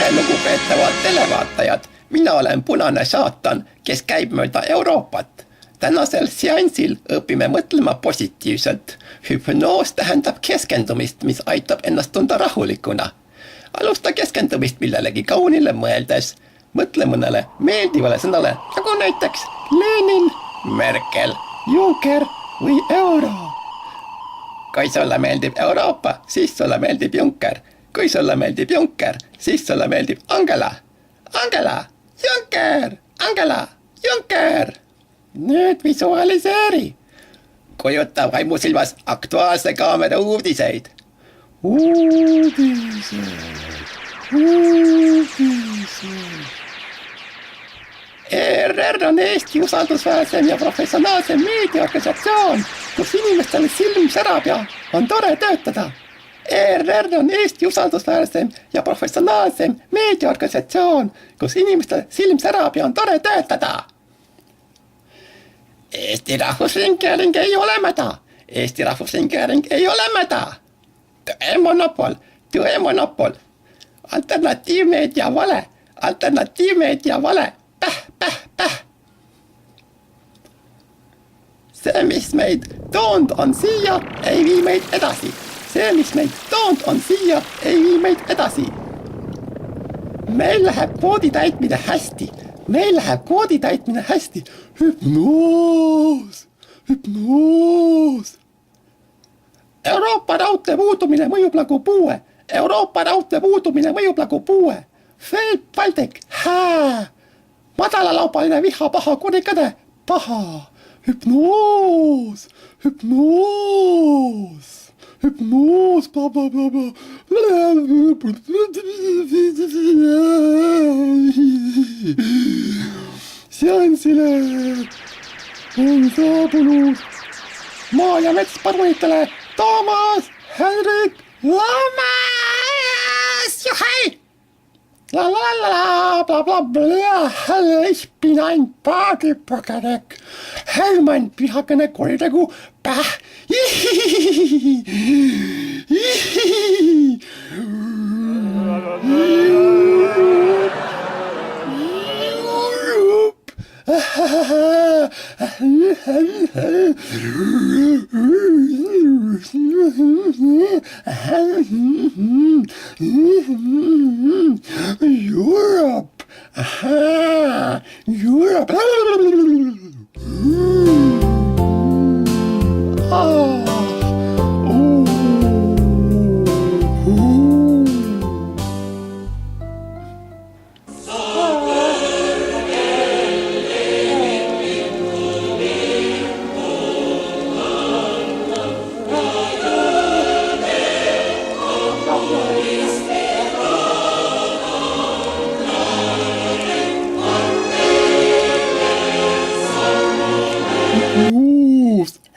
tere, lugupeetavad televaatajad! Mina olen punane saatan, kes käib mööda Euroopat. Tänasel seansil õpime mõtlema positiivselt. Hüpnoos tähendab keskendumist, mis aitab ennast tunda rahulikuna. Alusta keskendumist millelegi kaunile mõeldes. Mõtle mõnele meeldivale sõnale, nagu näiteks Lenin, Merkel, Juncker või euro. Kui sulle meeldib Euroopa, siis sulle meeldib Juncker. Kui sulle meeldib Juncker, siis sulle meeldib Angela. Angela, Juncker, Angela, Juncker. Nüüd visualiseeri. Kujuta vaimusilmas Aktuaalse Kaamera uudiseid. ERR on Eesti usaldusväärsem ja professionaalsem meediaorganisatsioon, kus inimestel silm särab ja on tore töötada. ERR on Eesti usaldusväärsem ja professionaalsem meediaorganisatsioon, kus inimestel silm särab ja on tore töötada. Eesti Rahvusringhääling ei ole mäda. Eesti Rahvusringhääling ei ole mäda. Tõemonopol, tõemonopol. Alternatiivmeedia vale, alternatiivmeedia vale. Päh. See, mis meid toonud on siia, ei vii meid edasi. See, mis meid toonud on siia, ei vii meid edasi. Meil läheb kvoodi täitmine hästi. Meil läheb kvoodi täitmine hästi. Hüpnoos. Euroopa raudtee puudumine mõjub nagu puue. Euroopa raudtee puudumine mõjub nagu puue. Philip Valdek, hää. Madalalaubaline viha paha kuni käde. Paha. Hüpnoos. Bla bla bla bla. Seansile on saabunud maa- ja metsparunitele Toomas Hendrik Lammas. Juhai! La bla bla bla. Ich bin ein Partypökenek. Hermann Pihakene kuritegu. Päh. Europe. Europe.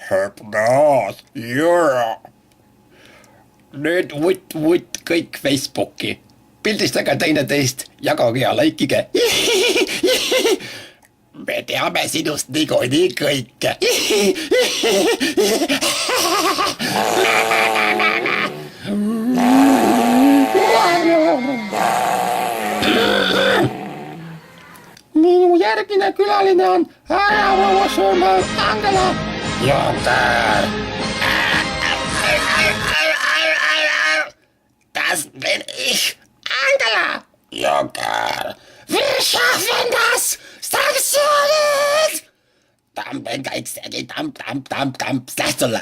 Hüpnoos, Europe. Nüüd vutt kõik Facebooki. Pildistage teineteist, jagage ja laikige. Me teame sinust niikuinii kõike. Minu järgmine külaline on ajaloosurma Angela Juncker. Das bin ich, Angela Juncker. Wir schaffen das! Sanktionen! Släht sulle!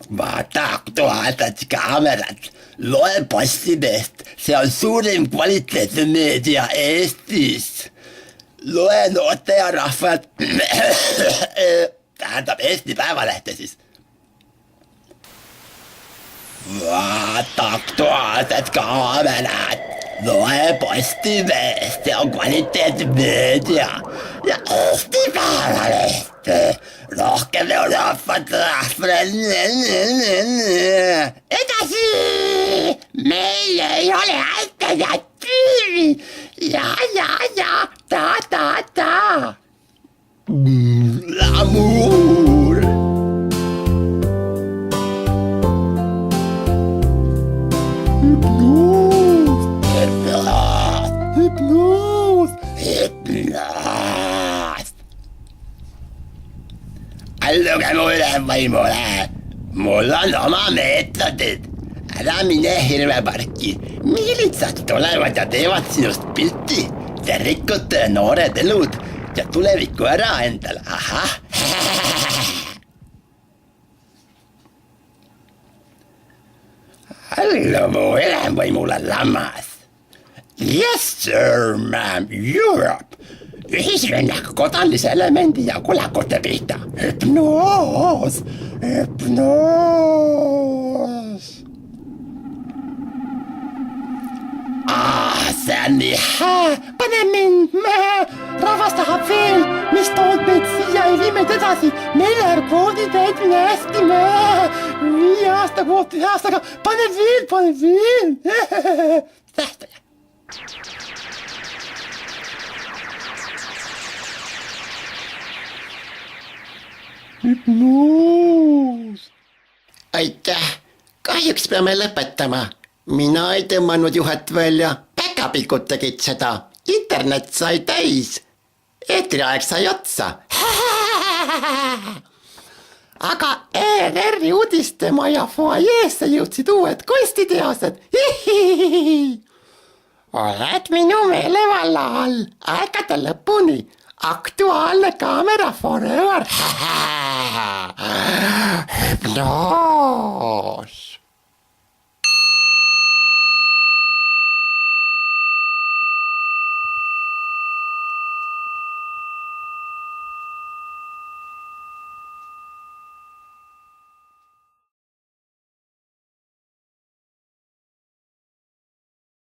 Vaata Aktuaalset Kaamerat. Loe Postimeest. See on suurim kvaliteetmeedia Eestis. Loe Noote ja Rahvat. Tähendab Eesti Päevalehte siis. Vaata Aktuaalset Kaamerat. Loe Postimeest. See on kvaliteetmeedia ja Eesti Päevalehte. Rohkem Euroopat rahvale. Edasi! Meil ei ole alternatiivi. Ja. Ta. L'amour. Hypnose. keskenduge mu ülemvõimule. Mul on oma meetodid. Ära mine hirveparki. Miilitsad tulevad ja teevad sinust pilti. Te rikute noored elud ja tuleviku ära endale. Ahah. Hallo mu ülemvõimule lammas. Yes sir, ma'am, Europe. Ühisrünnak kodalise elemendi ja kulakute pihta. Hüpnoos. See on nii hää, pane mind mäe, rahvas tahab veel, mis tood meid siia ja vii meid edasi, 4 kvoodi täitmine hästi mäe, 5 aasta kvooti aastaga, pane veel, tähtaja. Hüpnoos. Aitäh, kahjuks peame lõpetama. Mina ei tõmmanud juhet välja, päkapikud tegid seda, internet sai täis, eetriaeg sai otsa. Aga ERR-i uudistemaja fuajeesse jõudsid uued kunstiteosed. Oled minu meelevalla all, aegade lõpuni, aktuaalne kaamera forever. Hüpnoos.